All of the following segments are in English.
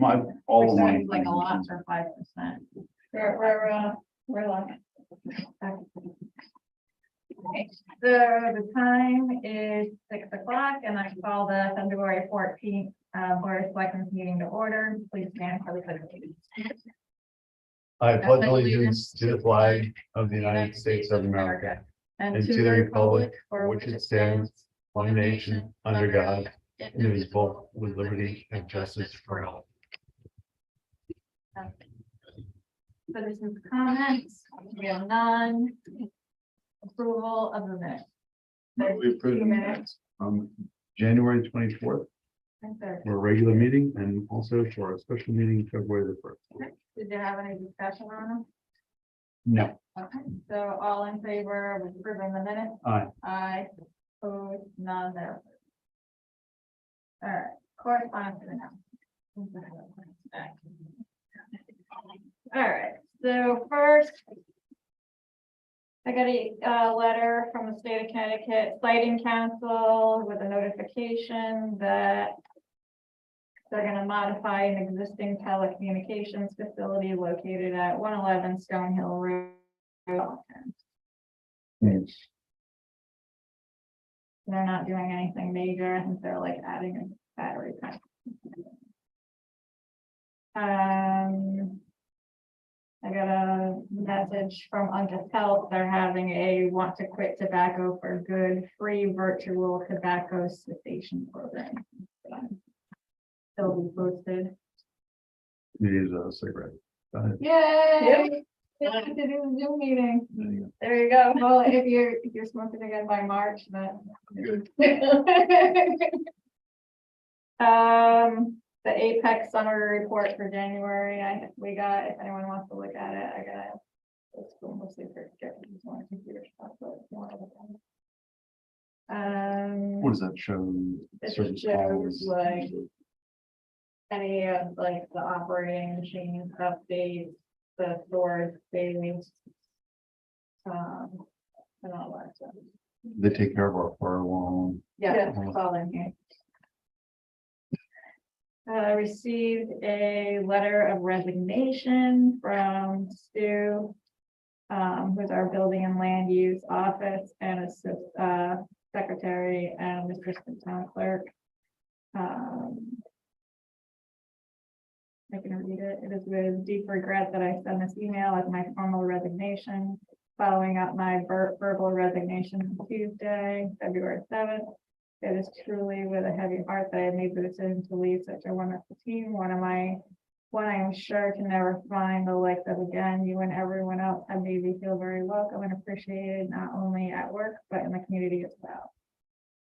All of Seems my. like a lot for 5%. We're like. Okay, so the time is 6 o'clock and I call the February 14th Board of Selectmen's meeting to order. Please stand for the pledge of allegiance. I pledge allegiance to the flag of the United States of America and to the republic for which it stands, one nation, under God, indivisible, with liberty and justice for all. Citizens' comments, we have none. Approval of the minutes. We approve the minutes from January 24th And third. for a regular meeting and also for a special meeting February the 1st. Did you have any discussion on them? No. Okay, so all in favor of approving the minutes? Aye. Aye, opposed, none there. All right, correspondence now. All right, so first, I got a letter from the state of Connecticut Siting Council with a notification that they're going to modify an existing telecommunications facility located at 111 Stonehill Road. Hmm. They're not doing anything major. I think they're like adding a battery pack. I got a message from Uncle Health. They're having a want to quit tobacco for good free virtual tobacco cessation program. They'll be posted. It is a cigarette. Go ahead. Yay! Yeah, to do a Zoom meeting. There you There you go. Well, if you're smoking again by March, then. The Apex summary report for January, we got, if anyone wants to look at it, I got it. It's mostly for computer stuff, but if you want to look at it. What does that show? This Service shows, calls? like, any of like the operating machines updates, the storage space. And all that stuff. They take care of our firewall. Yeah, it's all in here. Received a letter of resignation from Stu, who's our building and land use office and assist, secretary and assistant town clerk. I can read it. It is with deep regret that I send this email as my formal resignation, following up my verbal resignation on Tuesday, February 7th. It is truly with a heavy heart that I made the decision to leave such a wonderful team. One I am sure can never find the like of again. You and everyone else have made me feel very welcome and appreciated, not only at work, but in the community as well.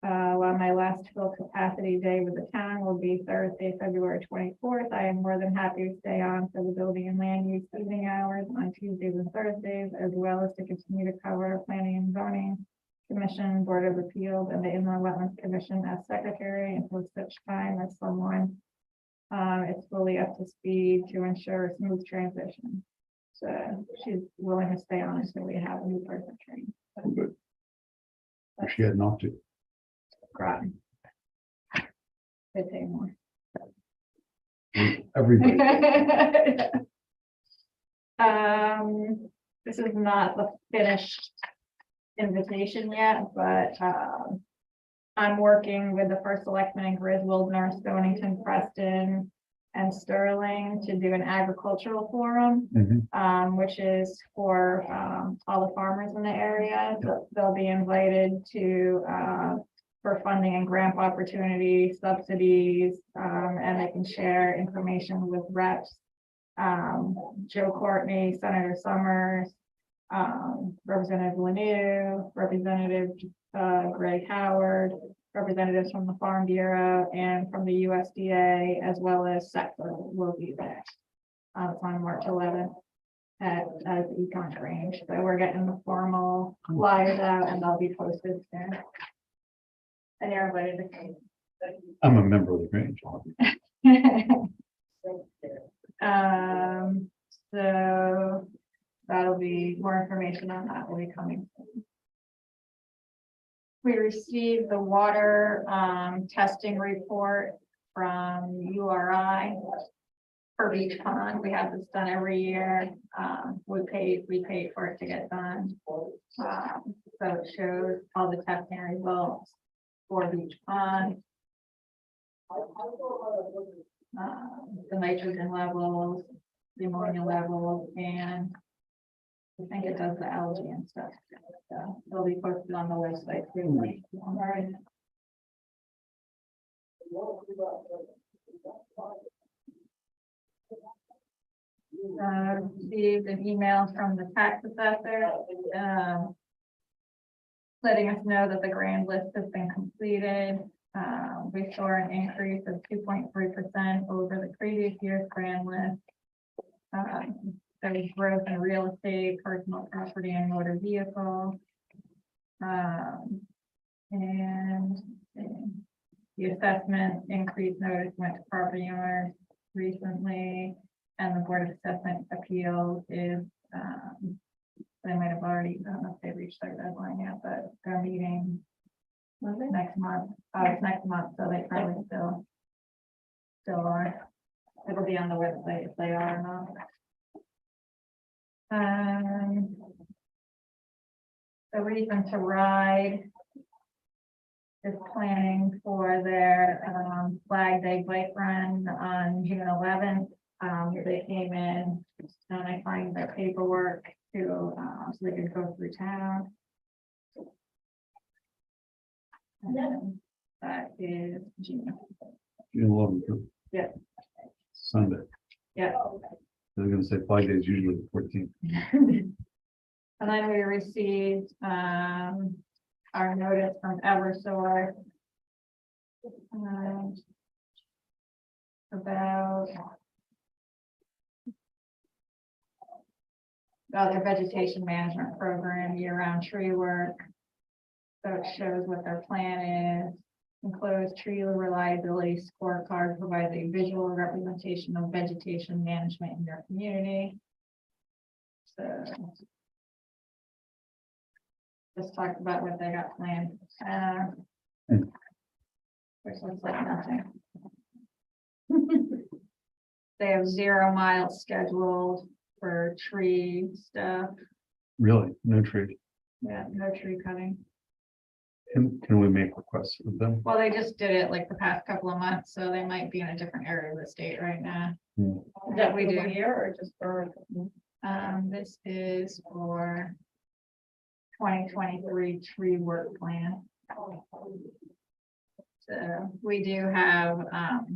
While my last full capacity day with the town will be Thursday, February 24th, I am more than happy to stay on for the building and land use evening hours on Tuesdays and Thursdays, as well as to continue to cover planning and zoning Commission, Board of Appeals, and the Inland Wetlands Commission as secretary until such time as someone is fully up to speed to ensure a smooth transition. So she's willing to stay on until we have a new person trained. Good. If she had not to. Right. They pay more. Everybody. This is not the finished invitation yet, but I'm working with the first selectman in Griswold, North Stonington, Preston, and Sterling to do an agricultural forum, which is for all the farmers in the area. They'll be invited to for funding and grant opportunities, subsidies, and they can share information with reps. Joe Courtney, Senator Summers, Representative Lanu, Representative Greg Howard, representatives from the Farm Bureau and from the USDA, as well as sector will be there. It's on March 11th at the Econ Range. So we're getting the formal flyers out and they'll be posted soon. And everybody to come. I'm a member of the Grange. So that'll be more information on that will be coming soon. We received the water testing report from URI. for Beach Pond. We have this done every year. We paid for it to get done. So it shows all the testing results for Beach Pond. The nitrogen levels, the ammonia levels, and I think it does the algae and stuff. So it'll be posted on the website too. All right. Received an email from the tax assessor, letting us know that the grand list has been completed. We saw an increase of 2.3% over the previous year's grand list. There was growth in real estate, personal property, and motor vehicle. And the assessment increase notice went to property owners recently, and the Board of Assessment Appeals is, they might have already, I don't know if they reached their deadline yet, but they're meeting next month. It's next month, so they probably still are. It'll be on the website if they are or not. The Reason to Ride is planning for their Flag Day bike run on June 11th. They came in and I signed their paperwork to so they could go through town. And that is June. June 11th. Yeah. Sunday. Yeah. They're gonna say 5 days, usually the 14th. And then we received our notice from Eversource about their vegetation management program, year-round tree work. So it shows what their plan is. Enclosed tree reliability scorecard provides a visual representation of vegetation management in their community. So just talked about what they got planned. Which looks like nothing. They have 0 miles scheduled for tree stuff. Really, no tree. Yeah, no tree cutting. Can we make requests with them? Well, they just did it like the past couple of months, so they might be in a different area of the state right now. That we do here or just for, this is for 2023 tree work plan. So we do have a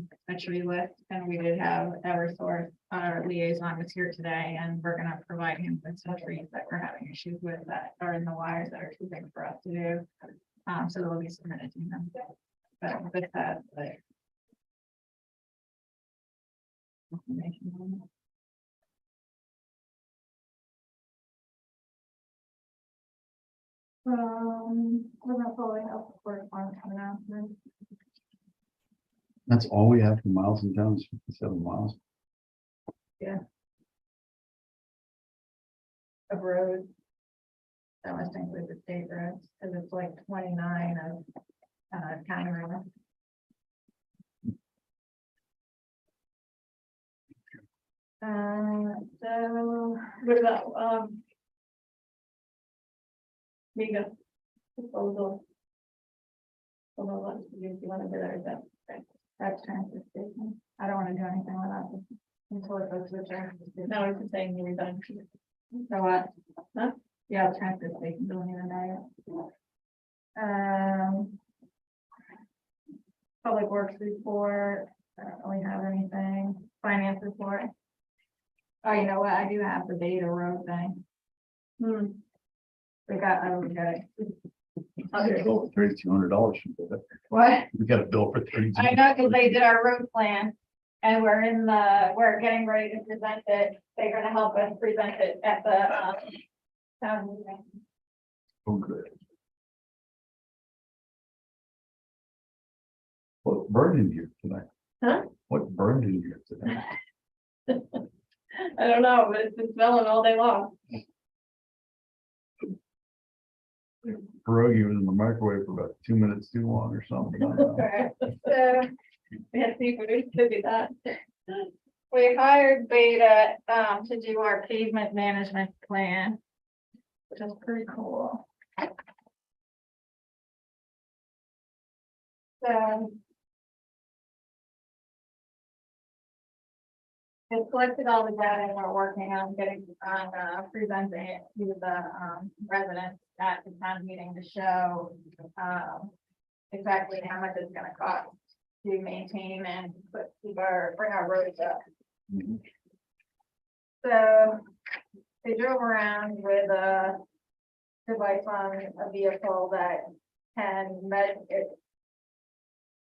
tree list, and we did have Eversource, our liaison was here today, and we're gonna provide him with some trees that we're having issues with that are in the wires that are too big for us to do. So they'll be submitted to him. But with that, like. Information on it. We're gonna follow up for announcement. That's all we have for miles and towns, 57 miles. Of roads. That must include the state roads, because it's like 29 of county roads. So What about, Mega disposal? hold on, what do you want to do that? Is that's transfer station? I don't want to do anything with that until it goes to the transfer station. No, it's just saying you're done. So what? Huh? Yeah, the transfer station, don't even know yet. Public Works report, I don't really have anything. Finance report. Oh, you know what? I do have the data road thing. We got it. I got a bill for $3,200. What? We got a bill for $3,200. I know, because they did our road plan. And we're getting ready to present it. They're gonna help us present it at the town meeting. Oh, good. What burned in here tonight? Huh? What burned in here today? I don't know, but it's been smelling all day long. Pierogi was in the microwave for about 2 minutes too long or something. I don't know. So, We had seafood, we could do that. We hired Beta, to do our pavement management plan, which is pretty cool. So. They collected all the data and we're working on presenting it to the, residents at the town meeting to show, exactly how much it's gonna cost to maintain and bring our roads up. So they drove around with a device on a vehicle that can measure it.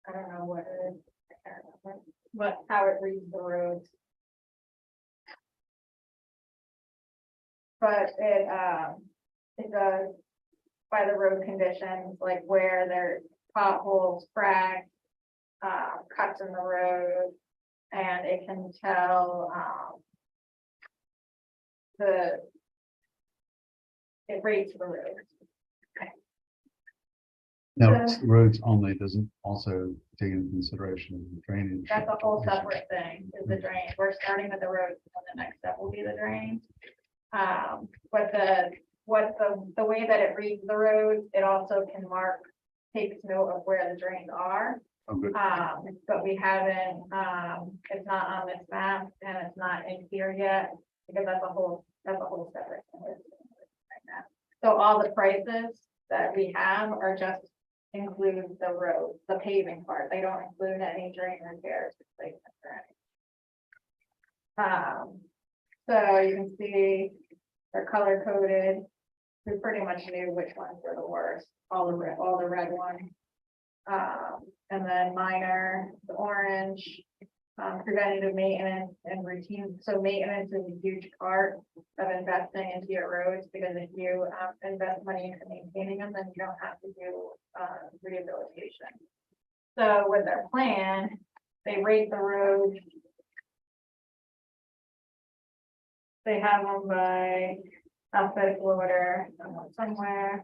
I don't know what it is, I can't remember, but how it reads the roads. But it goes by the road conditions, like where there's potholes, cracks, cuts in the road, and it can tell, it rates the road. Now, it's roads only, doesn't also take into consideration drainage. That's a whole separate thing, is the drain. We're starting with the roads, and the next step will be the drain. But the way that it reads the roads, it also can takes note of where the drains are. Oh, good. But we haven't, it's not on this map and it's not in here yet, because that's a whole separate thing. Right now. So all the prices that we have are just include the road, the paving part. They don't include any drain repairs, replacements or anything. So you can see they're color coded. We pretty much knew which ones were the worst, all the red ones. And then minor, the orange, preventative maintenance and routine. So maintenance is a huge part of investing into your roads, because if you invest money into maintaining them, then you don't have to do rehabilitation. So with their plan, they rate the road. They have them by alphabetical order somewhere.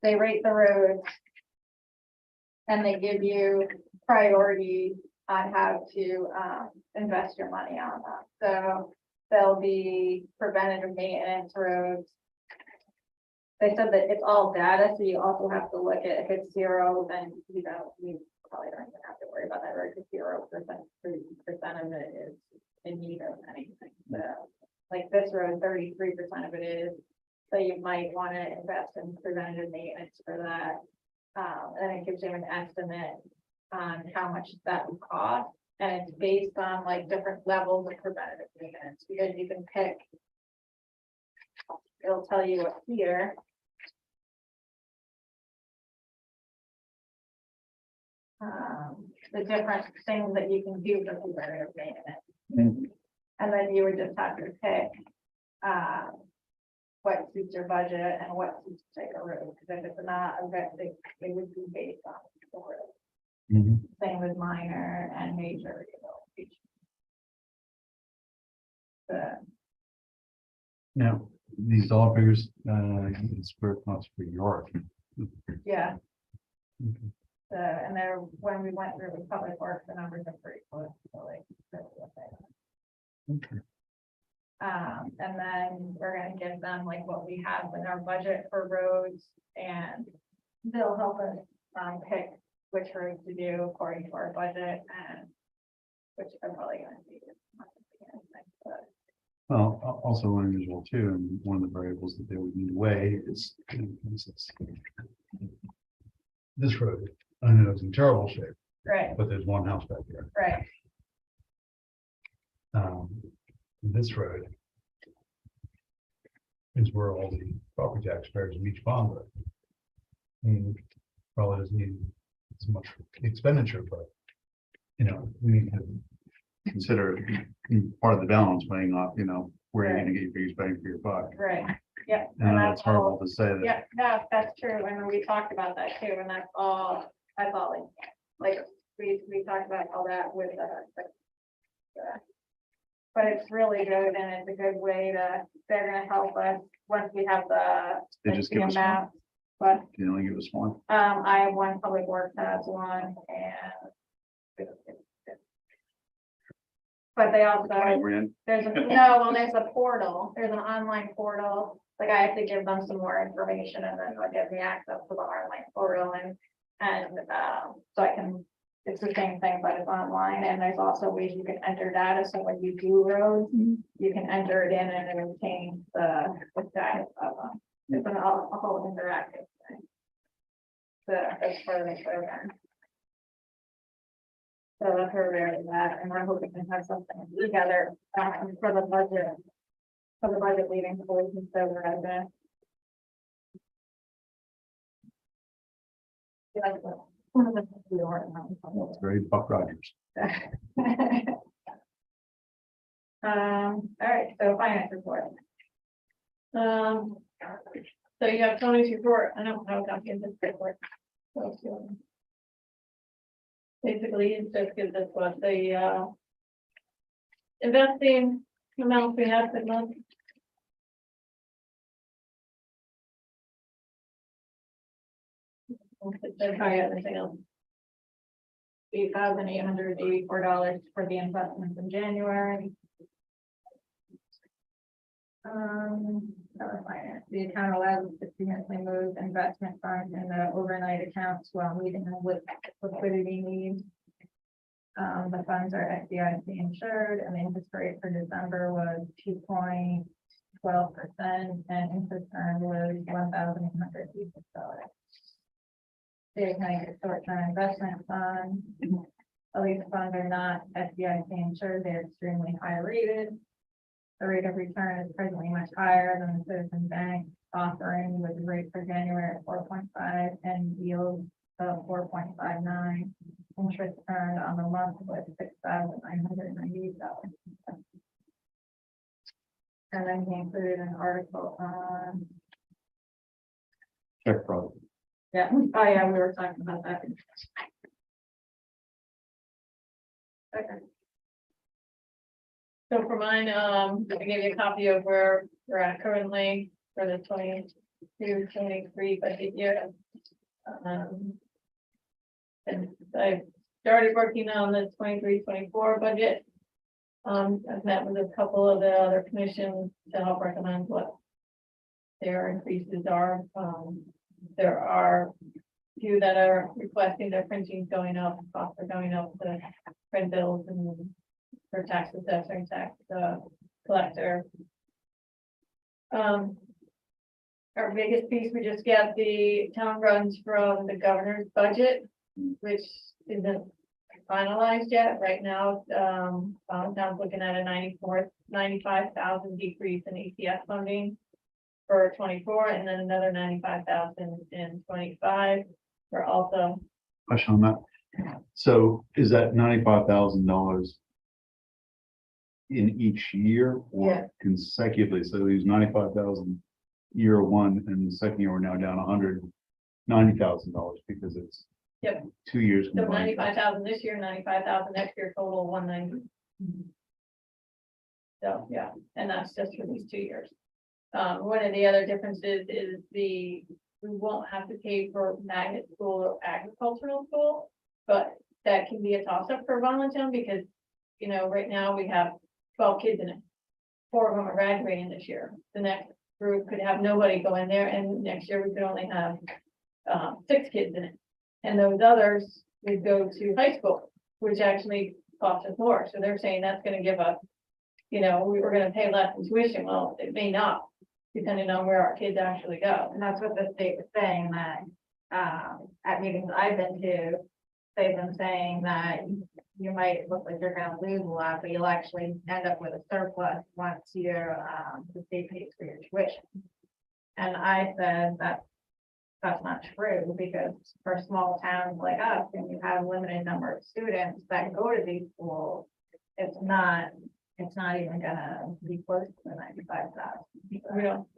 They rate the roads and they give you priority on how to invest your money on them. So there'll be preventative maintenance roads. They said that it's all data, so you also have to look at if it's zero, then you probably don't even have to worry about that road, because 0% of it is in need of anything. So like this road, 33% of it is. So you might want to invest in preventative maintenance for that. And it gives you an estimate on how much that would cost. And it's based on like different levels of preventative maintenance, because you can pick, it'll tell you up here. The different things that you can do for preventative maintenance. And then you would just have to pick what suits your budget and what suits take a road, because if it's not a vet, it would be based on the road. Same with minor and major rehabilitation. Now, these dollar figures, it's for cost per yard. Yeah. And there, when we went through with public works, the numbers are pretty close. So like, that's what they are. Okay. And then we're gonna give them like what we have in our budget for roads, and they'll help us pick which roads to do according to our budget, and which are probably gonna be. Well, also unusual too, and one of the variables that they would need to weigh is, this road, I know it's in terrible shape, Right, but there's one house back there. right, This road is where all the property taxpayers in each bond live. And probably doesn't need as much expenditure, but we need to consider it part of the balance, weighing off, where you're gonna get your biggest bang for your buck. right, yeah. And it's horrible to say that. Yeah, no, that's true, and we talked about that too, and that's all like we talked about all that with but it's really good, and it's a good way they're gonna help us once we have They just give us amount. But, Can you only give us one? I have one public works has one and. But they also, $20,000? there's a, no, well, there's a portal, there's an online portal, like I have to give them some more information and then they'll give me access to the online portal so I can, it's the same thing, but it's online, and there's also ways you can enter data, so when you do roads, you can enter it in and it will change the status of them. It's a whole interactive thing. So that's part of the program. So that's where we're at that, and we're hoping to have something together, for the budget. For the budget meeting, so we can still around that. That's very Buck Rogers. All right, so finance report. So you have Tony's report. I don't know how to get this report. Basically, it just gives us what the investing amount we have per month. Anything else? $8,884 for the investments in January. The account allows us to significantly move investment funds in the overnight accounts while meeting with liquidity needs. The funds are FDIC insured, and the interest rate for December was 2.12%, and interest earned was $1,886. They kind of short-term investment funds. At least funds are not FDIC insured, they're extremely high rated. The rate of return is presently much higher than the Citizen Bank offering, with a rate for January at 4.5 and yield of 4.59. Interest earned on the month was $6,998. And then he included an article on, Check fraud. yeah, oh yeah, we were talking about that. Okay. So for mine, I gave you a copy of where we're at currently for the 22-23 budget year. And I started working on the 23-24 budget. I've met with a couple of the other commissions to help recommend what their increases are. There are a few that are requesting their printing going up, costs are going up, the print bills and for tax assessor and tax collector. Our biggest piece, we just get the town runs from the governor's budget, which isn't finalized yet. Right now, town's looking at a 95,000 decrease in ACS funding for 24, and then another 95,000 in 25. We're also, Question on that. So is that $95,000 in each year or Yeah. consecutively? So these 95,000 year one, and the second year we're now down $190,000 because it's Yep. 2 years so combined. 95,000 this year, 95,000 next year, total 190. So, yeah, and that's just for these 2 years. One of the other differences is we won't have to pay for magnet school or agricultural school, but that can be a toss-up for Voluntown because, you know, right now we have 12 kids in it. 4 of them are graduating this year. The next group could have nobody go in there, and next year we could only have 6 kids in it. And those others would go to high school, which actually costs us more. So they're saying that's gonna give us, you know, we were gonna pay less in tuition. Well, it may not, depending on where our kids actually go. And that's what the state was saying, that, at meetings I've been to, they've been saying that you might look like you're gonna lose a lot, but you'll actually end up with a surplus once you're, the state pays for your tuition. And I said that's not true, because for small towns like us, and you have a limited number of students that go to these schools, it's not even gonna be close to the 95,000. We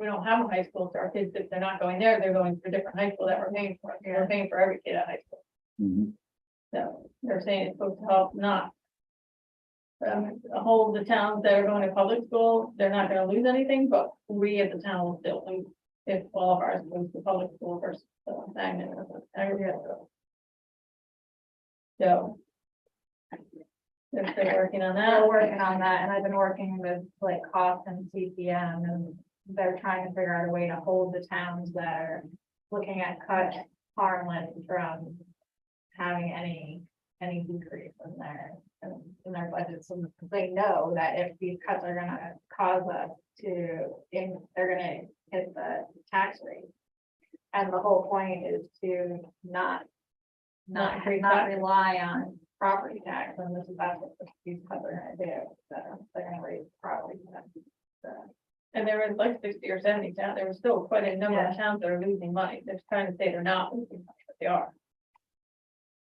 don't have a high school, so our kids, if they're not going there, they're going to a different high school that we're paying for. We're paying for every kid at high school. Mhm. So they're saying it's supposed to help not. A whole of the towns that are going to public school, they're not gonna lose anything, but we as a town will still lose if all of ours goes to public school versus So, magnet, aggregate. So. They're still working on that. We're working on that, and I've been working with like cost and CPM, and they're trying to figure out a way to hold the towns that are looking at cut harmless from having any decrease in their budgets. So they know that if these cuts are gonna cause us to, they're gonna hit the tax rate. And the whole point is to not rely on property tax, and this is that's what these cuts are gonna do. So they're gonna raise property tax. So, And there was like 60 or 70 towns, there was still quite a number of towns that are losing money, they're trying to say they're not losing money, but they are.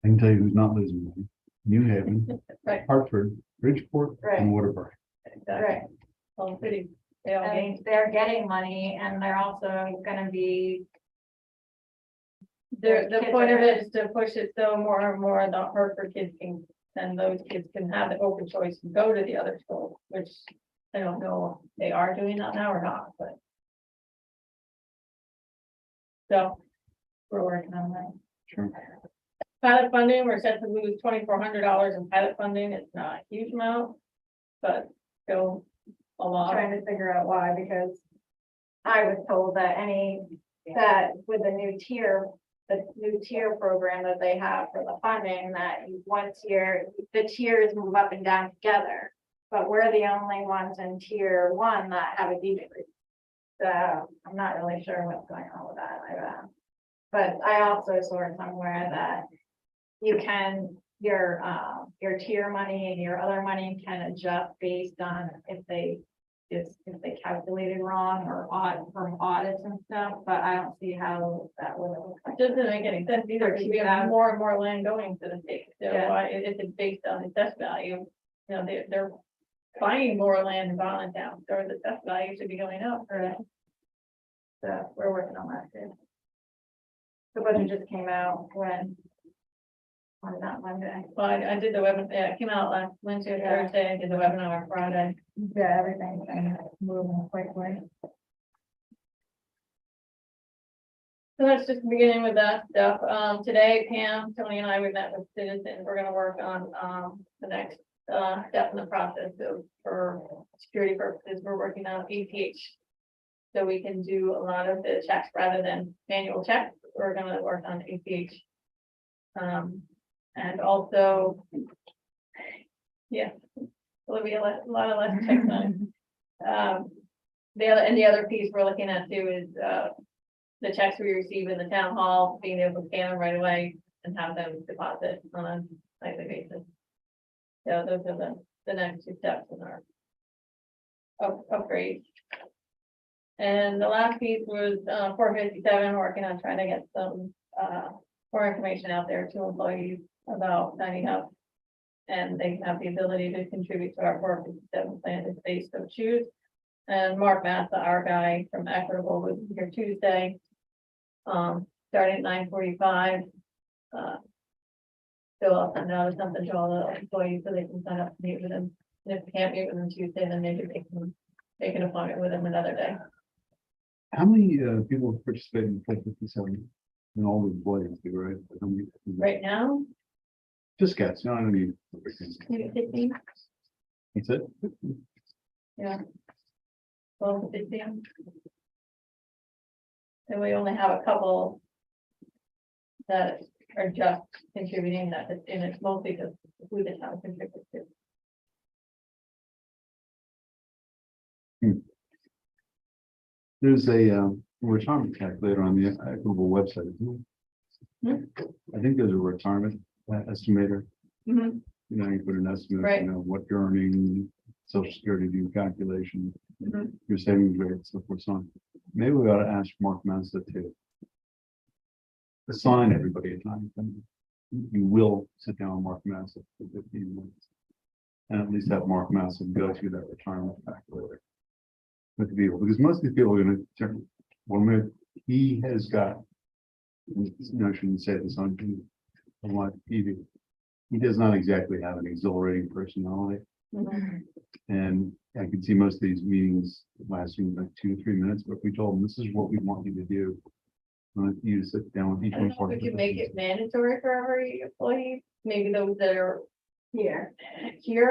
I can tell you who's not losing money. New Haven, Right. Hartford, Bridgeport, Right. and Waterbury. Exactly. right. All cities, they all gain. And they're getting money, and they're also gonna be, The kids point are of it is to push it so more and more the Hartford kids can, and those kids can have the open choice and go to the other school, which I don't know if they are doing that now or not, but. So, we're working on that. Sure. Pilot funding, we're set to lose $2,400 in pilot funding, it's not a huge amount, but still a lot. trying to figure out why, because I was told that that with the new tier program that they have for the funding, that one tier, the tiers move up and down together. But we're the only ones in tier 1 that have a decrease. So I'm not really sure what's going on with that. But I also saw somewhere that you can, your tier money and your other money can adjust based on if they calculated wrong or from audits and stuff, but I don't see how that would look like. It doesn't make any sense either, because we have more and more land going to the state, so Yeah. why, if it's based on assessed value, you know, they're buying more land in Voluntown, so the assessed value should be going up. Right. So we're working on that too. The budget just came out on that Monday. Well, I did the webinar, yeah, it came out last Wednesday or Yeah. Thursday, I did the webinar on Friday. Yeah, everything's kind of moving quickly. So that's just beginning with that stuff. Today, Pam, Tony and I, we met with citizens. We're gonna work on, the next, step in the process. So for security purposes, we're working on APH. So we can do a lot of the checks rather than manual checks. We're gonna work on APH. And also, yeah, there'll be a lot of less checks on. The other piece we're looking at too is, the checks we receive in the town hall, being able to scan them right away and have them deposit on a nightly basis. So those are the next two steps in our upgrade. And the last piece was 457, working on trying to get some more information out there to employees about signing up. And they have the ability to contribute to our 457 plan if they so choose. And Mark Massa, our guy from Equitable, was here Tuesday. Starting at 9:45. So I'll send out something to all the employees so they can sign up to meet with them. And if they can't meet with them Tuesday, then maybe they can make an appointment with them another day. How many people participate in 457? And all the employees do, right? How many- Right now, Just guess, no, I don't need. maybe 15, That's it? yeah. 12 to 15. And we only have a couple that are just contributing that, and it's mostly just who the town contributes to. There's a retirement calculator on the Equitable website, isn't there? I think there's a retirement estimator. Mhm. You know, you put an estimate, Right. you know, what you're earning, social security due calculation, Mhm. your savings rate, so forth, so on. Maybe we ought to ask Mark Mansa to assign everybody a time. You will sit down with Mark Mansa for 15 minutes. And at least have Mark Mansa go through that retirement calculator with the people, because most of these people are gonna turn, he has got, no, I shouldn't say this on live TV. He does not exactly have an exhilarating personality. Mhm. And I can see most of these meetings lasting like 2 to 3 minutes, but if we told them, this is what we want you to do. You sit down with each I don't one. know if we could make it mandatory for every employee, maybe those that are here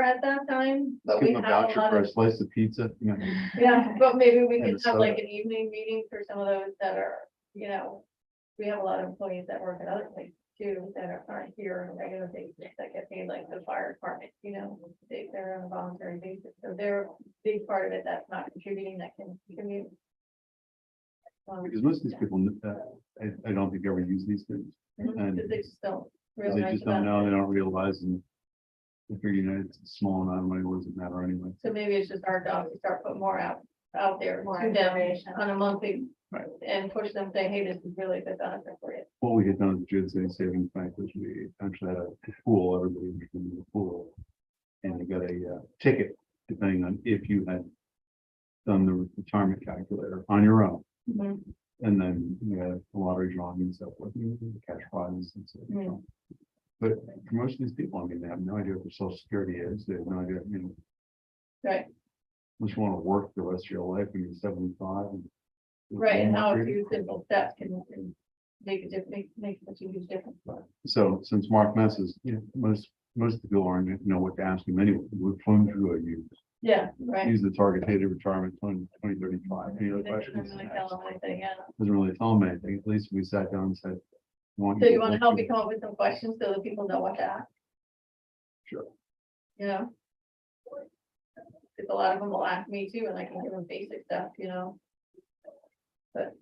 at that time, but we Give have them a a voucher lot for a of, slice of pizza. You know. yeah, but maybe we And could a have like soda. an evening meeting for some of those that are, you know, we have a lot of employees that work at other places too, that aren't here on a regular basis, that get paid like the fire department, you know, they're on a voluntary basis, so they're a big part of it that's not contributing, that can commute. Because most of these people, I don't think ever use these things. And They just don't they realize just don't about know, it. they don't realize, and if you're United, it's a small amount of money, what does it matter anyway? So maybe it's just our job to start putting more out there More to them information. on a monthly. Right. And push them, say, hey, this is really a good benefit for you. What we had done at the Jud City Savings Bank was we actually had a pool, everybody was in the pool. And you got a ticket, depending on if you had done the retirement calculator on your own. And then you had a lottery drawing and stuff like cash prizes and stuff. Mm. But for most of these people, I mean, they have no idea what their social security is. They have no idea, you know, Right, unless you want to work the rest of your life when you're 75. And right, and how a few simple steps can make a difference, make such a huge difference. So since Mark messes, you know, most of the people aren't going to know what to ask him anyway. We're phone through a use. Yeah, right. Use the target date of retirement 2035. Any other They questions? don't really tell them anything, yeah. Doesn't really tell them anything. At least we sat down and said. So you want to help me come up with some questions so that people know what to ask? Sure. You know? Because a lot of them will ask me too, and I can give them basic stuff, you know? But.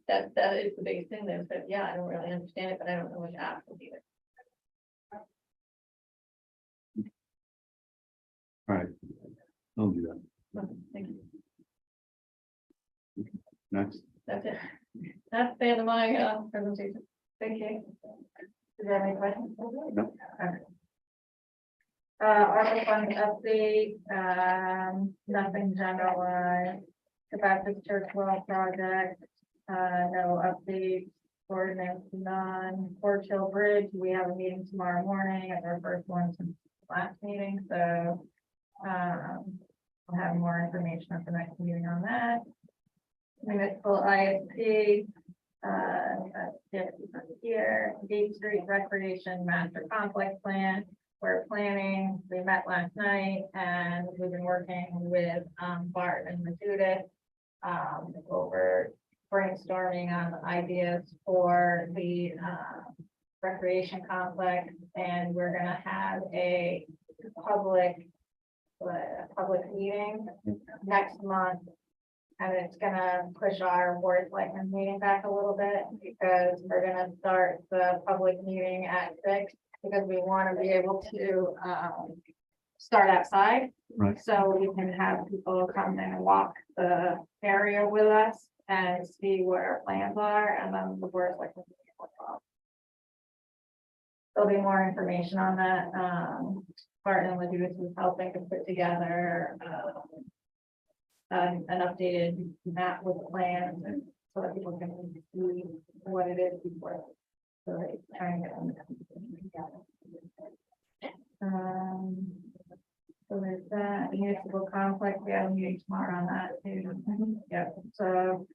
That is the biggest thing there, that, yeah, I don't really understand it, but I don't know what to ask them either. All right. I'll do that. Okay, thank you. Next. That's it. That's the end of my presentation. Thank you. Is there any questions? No. ARPA fund update, nothing general, about the church well project, no update. Ordinance none. Fort Hill Bridge, we have a meeting tomorrow morning, it's our first one since last meeting, so we'll have more information at the next meeting on that. Municipal ISP, here, Gate Street Recreation Master Complex Plan. We're planning, we met last night and we've been working with Bart and Matudis over brainstorming on ideas for the recreation complex, and we're gonna have a public meeting next month. And it's gonna push our board of selectmen meeting back a little bit, because we're gonna start the public meeting at 6, because we want to be able to start outside. Right. So we can have people come in and walk the area with us and see what our plans are, and then the board of selectmen. There'll be more information on that. Barton and Ladue is helping to put together an updated map with plans, and so that people can see what it is before. So they try and get them. So there's that municipal complex, we have a meeting tomorrow on that too. Yep, so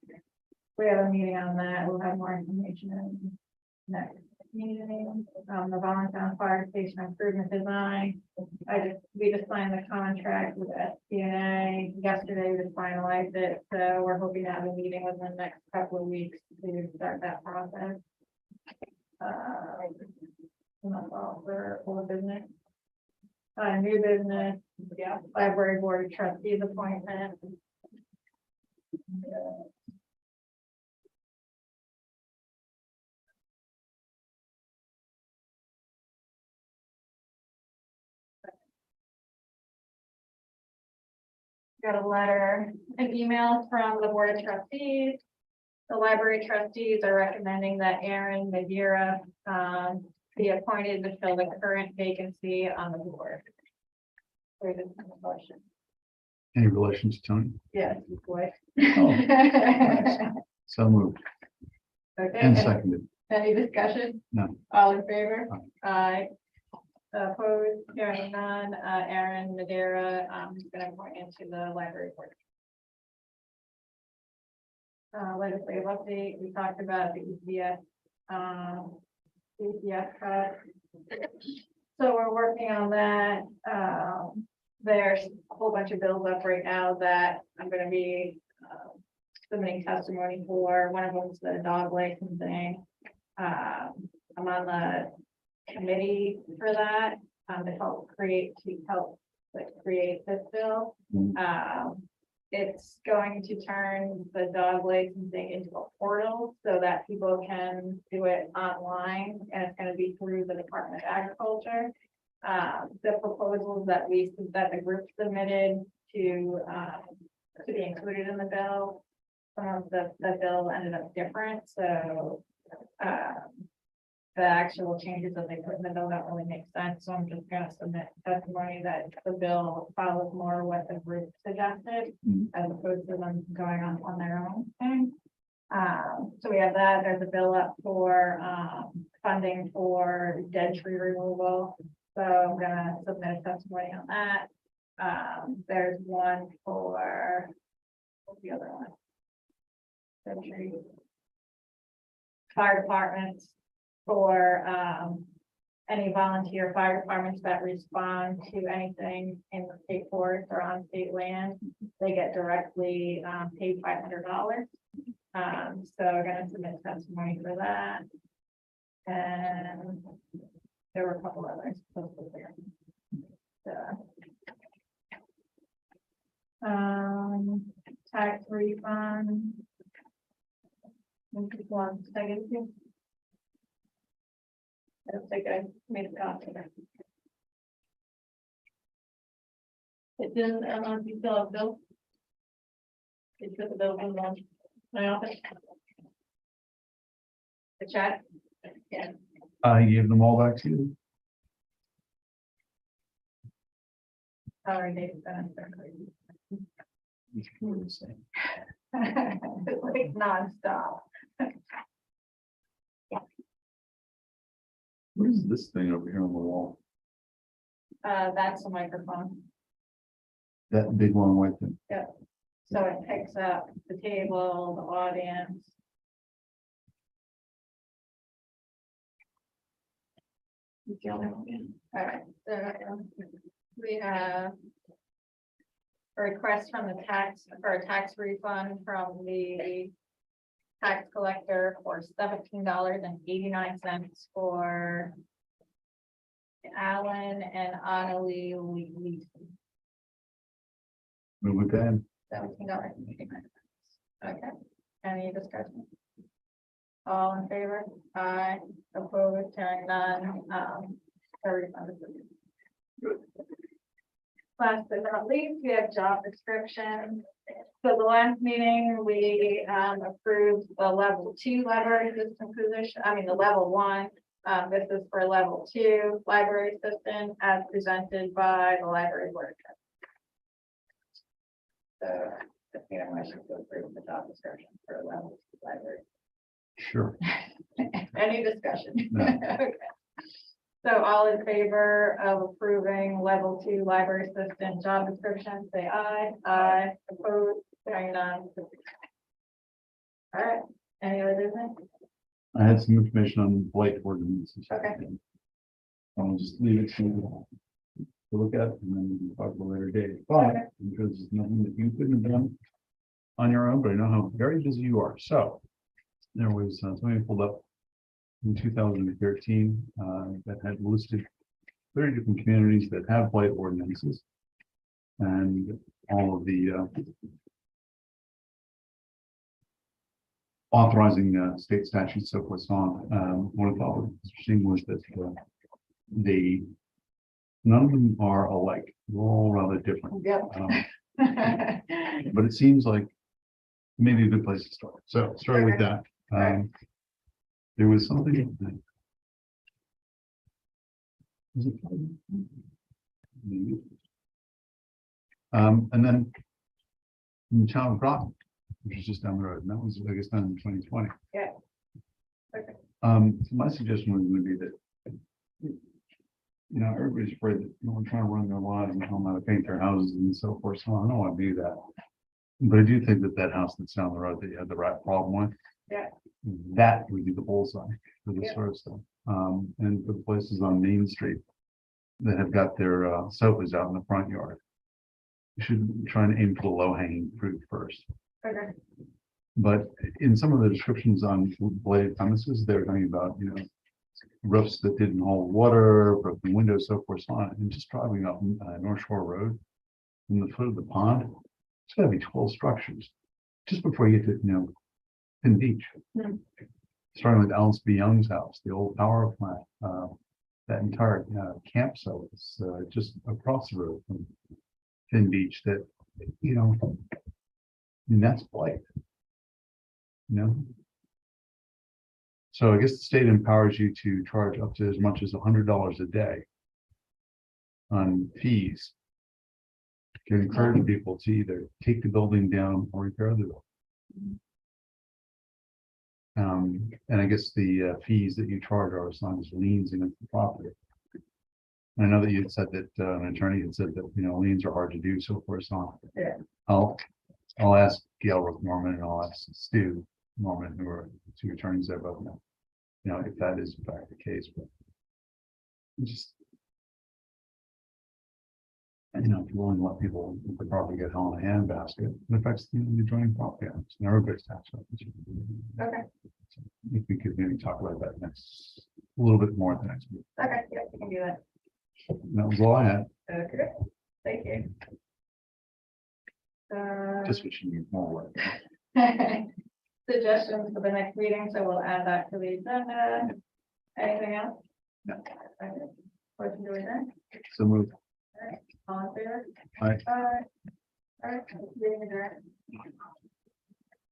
we have a meeting on that, we'll have more information in next meeting. The Voluntown Fire Station Improvement Design. We just signed the contract with SPNA yesterday, we just finalized it, so we're hoping to have a meeting within the next couple of weeks to start that process. And that's all for old business. New business, yeah, library board of trustees appointment. Got a letter, an email from the board of trustees. The library trustees are recommending that Aaron Madeira be appointed to fill the current vacancy on the board. Where is the motion? Any relation to Tony? Yes, boy. So moved Okay, and seconded. any discussion? No. All in favor? Aye. Opposed, hearing none, Aaron Madeira, is gonna appoint into the library board. Legislative update, we talked about the EPS cut. So we're working on that. There's a whole bunch of bills up right now that I'm gonna be submitting testimony for. One of them is the dog licensing. I'm on the committee for that, to help create this bill. It's going to turn the dog licensing into a portal so that people can do it online, and it's gonna be through the Department of Agriculture. The proposals that the group submitted to be included in the bill, some of the bill ended up different, so the actual changes that they put in the bill don't really make sense, so I'm just gonna submit testimony that the bill follows more what the group suggested, as opposed to them going on their own thing. So we have that. There's a bill up for funding for dead tree removal, so I'm gonna submit a testimony on that. There's one for, what's the other one? Dead tree. Fire departments. For any volunteer fire departments that respond to anything in the state forest or on state land, they get directly paid $500. So we're gonna submit testimony for that. And there were a couple others. Tax refund. I don't think I made a copy of it. It didn't, I don't know if you still have bill. You put the bill in my office. The check? Yeah. I gave them all back to you. Sorry, David. Which one was the same? It's like nonstop. What is this thing over here on the wall? That's a microphone. That big one white thing. So it picks up the table, the audience. All right, so we have a request from the for a tax refund from the tax collector for $17.89 for Alan and Annalee Lee. Move with that. $17.89. Okay, any discussion? All in favor? Aye. Opposed? Hearing none. The refund is approved. Last but not least, we have job description. So the last meeting, we approved the level 2 library assistant position, the level 1. This is for level 2 library assistant as presented by the library board. So, if you have a motion to approve the job description for level 2 library. Sure. Any discussion? No. Okay. So all in favor of approving level 2 library assistant job description, say aye. Aye. Opposed? Hearing none. All right. Any other business? I had some information on blight ordinances. Okay. I'll just leave it to look at, and then we can talk about later date. But Okay. because it's nothing that you couldn't have done on your own, but I know how very busy you are. So there was something pulled up in 2013 that had listed 30 different communities that have blight ordinances, and all of the authorizing state statutes, so forth, so on. One of the interesting was that none of them are alike. They're all rather different. Yep. But it seems like maybe a good place to start. So starting with that, there was something. Was it? Maybe. And then in the town of Groton, which is just down the road, and that was, I guess, done in 2020. Yeah. Okay. So my suggestion was going to be that, everybody's afraid that we're trying to run their lives and tell them how to paint their houses and so forth. So I don't want to do that. But I do think that that house that's down the road that you had the right problem with. Yeah. That would be the bullseye for this Yeah. sort of stuff. And for the places on Main Street that have got their sofas out in the front yard. You should try and aim for the low hanging fruit first. Okay. But in some of the descriptions on bladed premises, they're talking about, you know, roofs that didn't hold water, broken windows, so forth, so on. And just driving up North Shore Road from the foot of the pond, it's gotta be 12 structures just before you get to, you know, Pin Beach. Hmm. Starting with Alice B. Young's house, the old power plant, that entire campsite is just across the road from Pin Beach that, you know, I mean, that's blight. You know? So I guess the state empowers you to charge up to as much as $100 a day on fees to encourage people to either take the building down or repair the building. And I guess the fees that you charge are as long as liens against the property. I know that you had said that an attorney had said that, you know, liens are hard to do, so forth, so on. Yeah. I'll ask Gail Rook Norman and I'll ask Stu Norman, who are two attorneys there, both know, you know, if that is in fact the case, but just, you know, if you're willing to let people, if the property get held in a handbasket, it affects the adjoining property owners and everybody's tax records. Okay. If we could maybe talk about that next, a little bit more at the next meeting. Okay, yeah, we can do that. That was all I had, Okay, thank you. just wishing you more work. Suggestions for the next meeting, so we'll add that to the agenda. Anything else? No. Okay. Motion to adjourn. So move. All in favor? Aye. All right, meeting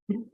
adjourned.